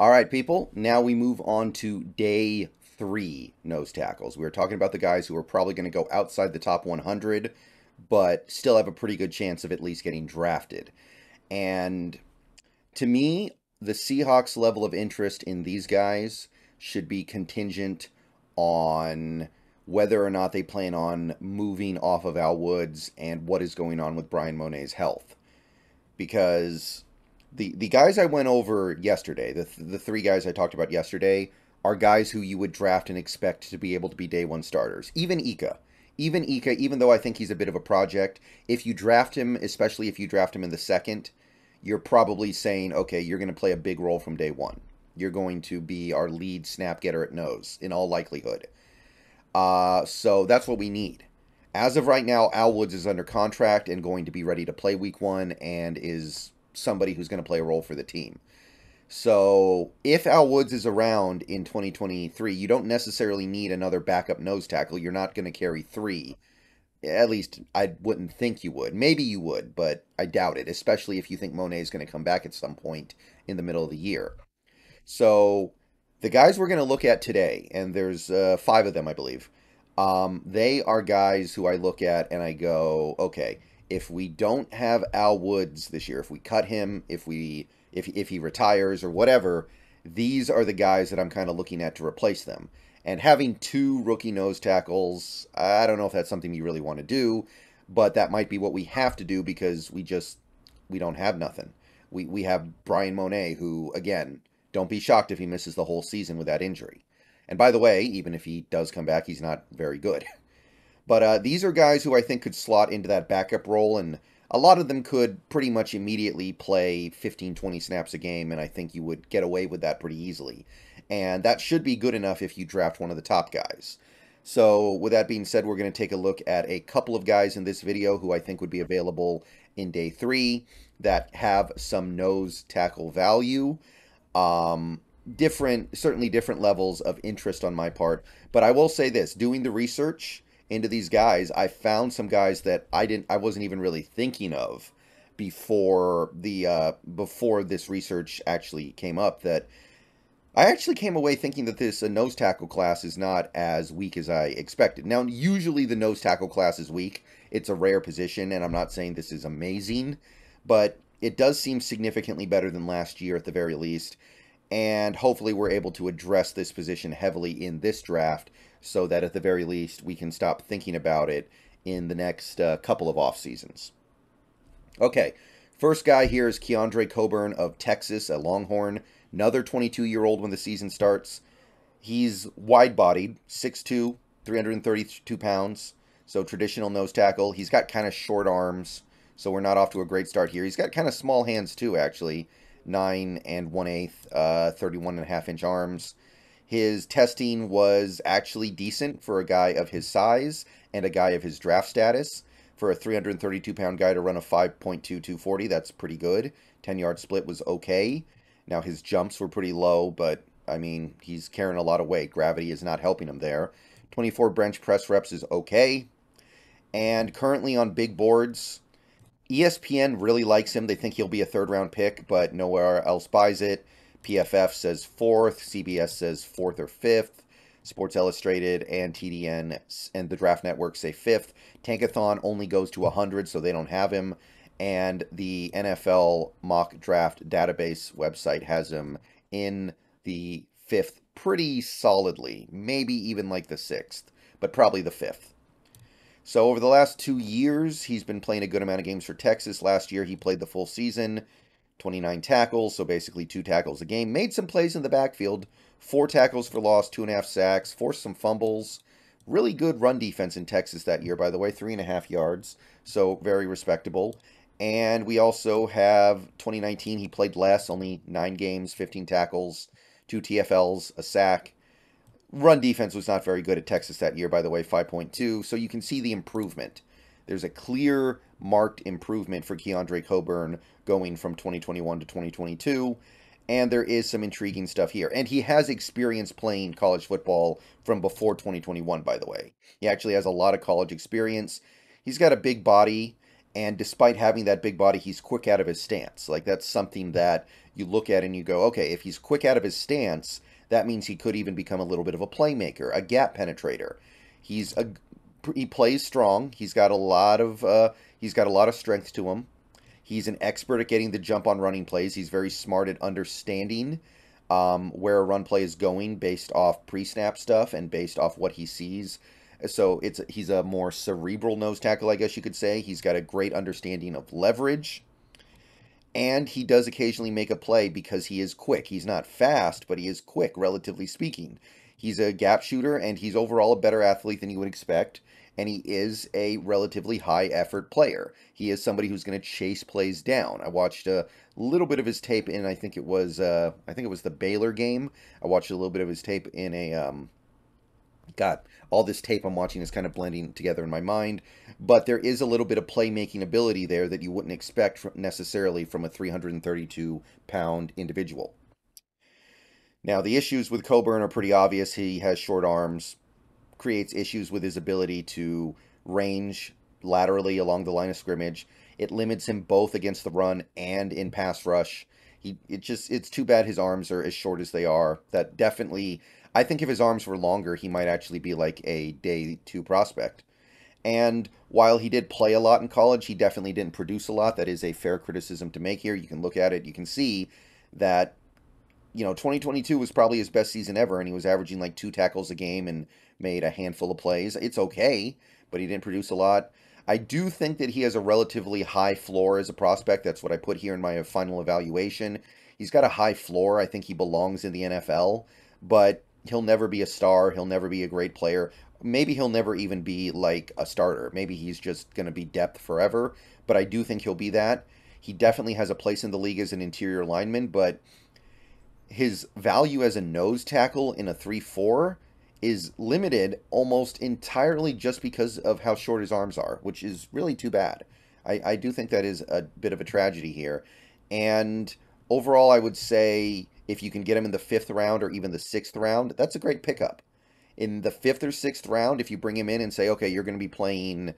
All right, people. Now we move on to day three nose tackles. We were talking about the guys who are probably going to go outside the top 100, but still have a pretty good chance of at least getting drafted. And to me, the Seahawks' level of interest in these guys should be contingent on whether or not they plan on moving off of Al Woods and what is going on with Bryan Mone's health. Because the guys I went over yesterday, the three guys I talked about yesterday, are guys who you would draft and expect to be able to be day one starters. Even though I think he's a bit of a project, if you draft him, especially if you draft him in the second, you're probably saying, okay, you're going to play a big role from day one. You're going to be our lead snap getter at nose, in all likelihood. So that's what we need. As of right now, Al Woods is under contract and going to be ready to play week one and is somebody who's going to play a role for the team. So if Al Woods is around in 2023, you don't necessarily need another backup nose tackle. You're not going to carry three. At least I wouldn't think you would. Maybe you would, but I doubt it, especially if you think Monet is going to come back at some point in the middle of the year. So the guys we're going to look at today, and there's five of them, I believe. They are guys who I look at and I go, okay, if we don't have Al Woods this year, if we cut him, if he retires or whatever, these are the guys that I'm kind of looking at to replace them. And having two rookie nose tackles, I don't know if that's something you really want to do, but that might be what we have to do because we don't have nothing. We have Bryan Monet, who, again, don't be shocked if he misses the whole season with that injury. And by the way, even if he does come back, he's not very good. But these are guys who I think could slot into that backup role, and a lot of them could pretty much immediately play 15, 20 snaps a game, and I think you would get away with that pretty easily. And that should be good enough if you draft one of the top guys. So with that being said, we're going to take a look at a couple of guys in this video who I think would be available in day three that have some nose tackle value. Certainly different levels of interest on my part. But I will say this, doing the research into these guys, I found some guys that I wasn't even really thinking of before this research actually came up, that I actually came away thinking that this nose tackle class is not as weak as I expected. Now, usually the nose tackle class is weak. It's a rare position, and I'm not saying this is amazing, but it does seem significantly better than last year at the very least. And hopefully we're able to address this position heavily in this draft so that at the very least we can stop thinking about it in the next couple of off seasons. Okay, first guy here is Keondre Coburn of Texas, a Longhorn. Another 22-year-old when the season starts. He's wide-bodied, 6'2", 332 pounds, so traditional nose tackle. He's got kind of short arms, so we're not off to a great start here. He's got kind of small hands too, actually. 9 1/8, 31.5-inch arms. His testing was actually decent for a guy of his size and a guy of his draft status. For a 332-pound guy to run a 5.2 240, that's pretty good. 10-yard split was okay. Now, his jumps were pretty low, but, I mean, he's carrying a lot of weight. Gravity is not helping him there. 24 bench press reps is okay. And currently on big boards, ESPN really likes him. They think he'll be a third-round pick, but nowhere else buys it. PFF says fourth. CBS says fourth or fifth. Sports Illustrated and TDN and the Draft Network say fifth. Tankathon only goes to 100, so they don't have him. And the NFL mock draft database website has him in the fifth pretty solidly. Maybe even like the sixth, but probably the fifth. So over the last 2 years, he's been playing a good amount of games for Texas. Last year, he played the full season, 29 tackles, so basically 2 tackles a game. Made some plays in the backfield, 4 tackles for loss, 2.5 sacks, forced some fumbles. Really good run defense in Texas that year, by the way, 3.5 yards, so very respectable. And we also have 2019, he played less, only 9 games, 15 tackles, 2 TFLs, a sack. Run defense was not very good at Texas that year, by the way, 5.2. So you can see the improvement. There's a clear, marked improvement for Keondre Coburn going from 2021 to 2022. And there is some intriguing stuff here. And he has experience playing college football from before 2021, by the way. He actually has a lot of college experience. He's got a big body. And despite having that big body, he's quick out of his stance. Like, that's something that you look at and you go, okay, if he's quick out of his stance, that means he could even become a little bit of a playmaker, a gap penetrator. He plays strong. He's got a lot of strength to him. He's an expert at getting the jump on running plays. He's very smart at understanding where a run play is going based off pre-snap stuff and based off what he sees. So he's a more cerebral nose tackle, I guess you could say. He's got a great understanding of leverage. And he does occasionally make a play because he is quick. He's not fast, but he is quick, relatively speaking. He's a gap shooter, and he's overall a better athlete than you would expect. And he is a relatively high-effort player. He is somebody who's going to chase plays down. I watched a little bit of his tape in, I think it was the Baylor game. I watched a little bit of his tape in a God, all this tape I'm watching is kind of blending together in my mind. But there is a little bit of playmaking ability there that you wouldn't expect necessarily from a 332-pound individual. Now, the issues with Coburn are pretty obvious. He has short arms, creates issues with his ability to range laterally along the line of scrimmage. It limits him both against the run and in pass rush. It's too bad his arms are as short as they are. That definitely, I think if his arms were longer, he might actually be like a day 2 prospect. And while he did play a lot in college, he definitely didn't produce a lot. That is a fair criticism to make here. You can look at it, you can see that 2022 was probably his best season ever, and he was averaging like 2 tackles a game and made a handful of plays. It's okay, but he didn't produce a lot. I do think that he has a relatively high floor as a prospect. That's what I put here in my final evaluation. He's got a high floor. I think he belongs in the NFL, but he'll never be a star. He'll never be a great player. Maybe he'll never even be like a starter. Maybe he's just going to be depth forever, but I do think he'll be that. He definitely has a place in the league as an interior lineman, but his value as a nose tackle in a 3-4 is limited almost entirely just because of how short his arms are, which is really too bad. I do think that is a bit of a tragedy here. And overall, I would say if you can get him in the 5th round or even the 6th round, that's a great pickup. In the 5th or 6th round, if you bring him in and say, okay, you're going to be playing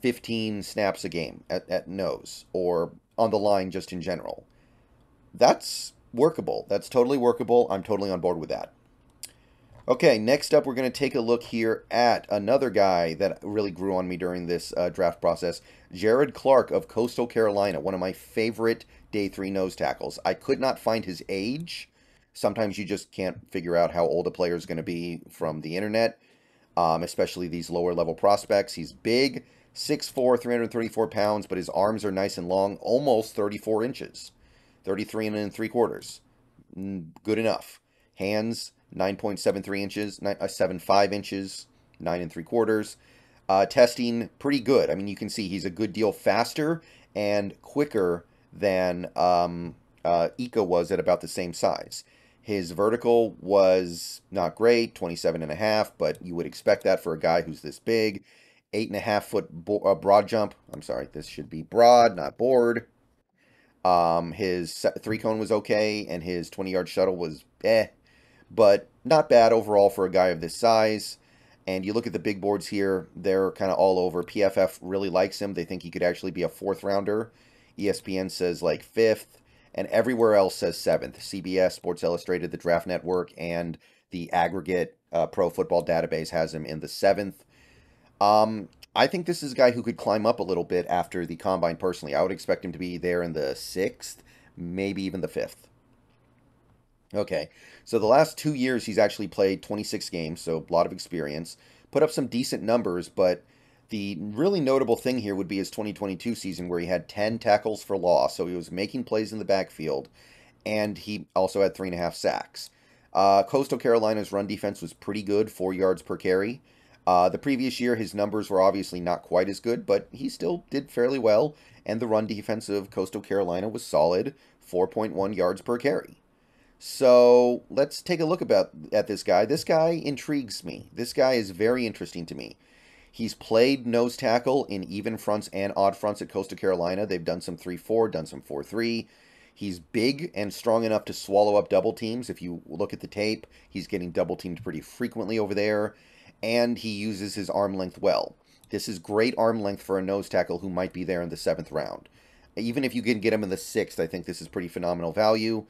15 snaps a game at nose or on the line just in general, that's workable. That's totally workable. I'm totally on board with that. Okay, next up, we're going to take a look here at another guy that really grew on me during this draft process, Jared Clark of Coastal Carolina, one of my favorite day 3 nose tackles. I could not find his age. Sometimes you just can't figure out how old a player is going to be from the internet, especially these lower level prospects. He's big, 6'4", 334 pounds, but his arms are nice and long, almost 34 inches, 33 3/4. Good enough. Hands, 9.73 inches, 7.5 inches, 9 3/4. Testing, pretty good. I mean, you can see he's a good deal faster and quicker than Ika was at about the same size. His vertical was not great, 27.5, but you would expect that for a guy who's this big. 8.5 foot broad jump. I'm sorry, this should be broad, not board. His 3-cone was okay, and his 20-yard shuttle was but not bad overall for a guy of this size. And you look at the big boards here, they're kind of all over. PFF really likes him. They think he could actually be a 4th rounder. ESPN says like 5th, and everywhere else says 7th. CBS, Sports Illustrated, the Draft Network, and the aggregate Pro Football Database has him in the 7th. I think this is a guy who could climb up a little bit after the combine personally. I would expect him to be there in the 6th, maybe even the 5th. Okay, so the last 2 years he's actually played 26 games, so a lot of experience. Put up some decent numbers, but the really notable thing here would be his 2022 season where he had 10 tackles for loss, so he was making plays in the backfield, and he also had 3.5 sacks. Coastal Carolina's run defense was pretty good, 4 yards per carry. The previous year, his numbers were obviously not quite as good, but he still did fairly well, and the run defense of Coastal Carolina was solid, 4.1 yards per carry. So let's take a look at this guy. This guy intrigues me. This guy is very interesting to me. He's played nose tackle in even fronts and odd fronts at Coastal Carolina. They've done some 3-4, done some 4-3. He's big and strong enough to swallow up double teams. If you look at the tape, he's getting double teamed pretty frequently over there, and he uses his arm length well. This is great arm length for a nose tackle who might be there in the 7th round. Even if you can get him in the 6th, I think this is pretty phenomenal value.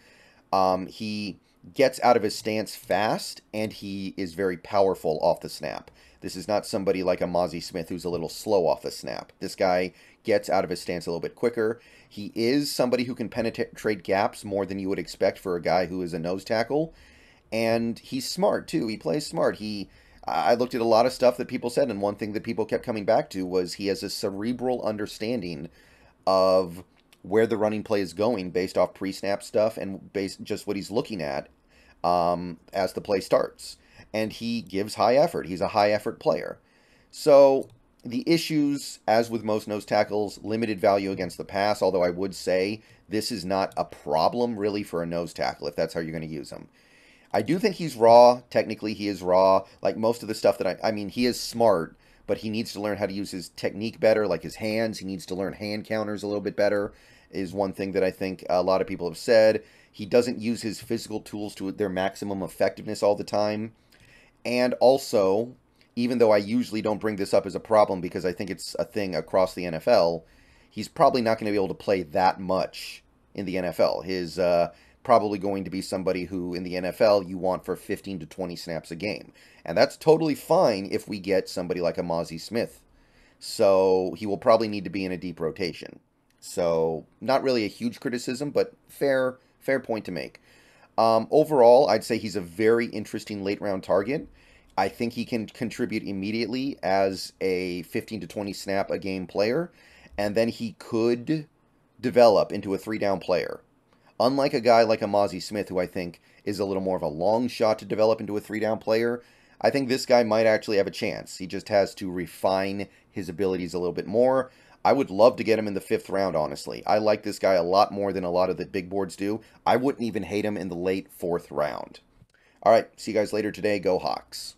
He gets out of his stance fast, and he is very powerful off the snap. This is not somebody like a Mazi Smith who's a little slow off the snap. This guy gets out of his stance a little bit quicker. He is somebody who can penetrate gaps more than you would expect for a guy who is a nose tackle. And he's smart, too. He plays smart. I looked at a lot of stuff that people said, and one thing that people kept coming back to was he has a cerebral understanding of where the running play is going based off pre-snap stuff and based just what he's looking at as the play starts. And he gives high effort. He's a high-effort player. So the issues, as with most nose tackles, limited value against the pass, although I would say this is not a problem really for a nose tackle if that's how you're going to use him. I do think he's raw. Technically, he is raw. Like most of the stuff that I mean, he is smart, but he needs to learn how to use his technique better, like his hands. He needs to learn hand counters a little bit better, is one thing that I think a lot of people have said. He doesn't use his physical tools to their maximum effectiveness all the time. And also, even though I usually don't bring this up as a problem because I think it's a thing across the NFL, he's probably not going to be able to play that much in the NFL. His probably going to be somebody who in the NFL you want for 15 to 20 snaps a game. And that's totally fine if we get somebody like a Mazi Smith. So he will probably need to be in a deep rotation. So not really a huge criticism, but fair point to make. Overall, I'd say he's a very interesting late-round target. I think he can contribute immediately as a 15 to 20 snap a game player, and then he could develop into a 3-down player. Unlike a guy like a Mazi Smith, who I think is a little more of a long shot to develop into a 3-down player, I think this guy might actually have a chance. He just has to refine his abilities a little bit more. I would love to get him in the 5th round, honestly. I like this guy a lot more than a lot of the big boards do. I wouldn't even hate him in the late 4th round. All right, see you guys later today. Go Hawks.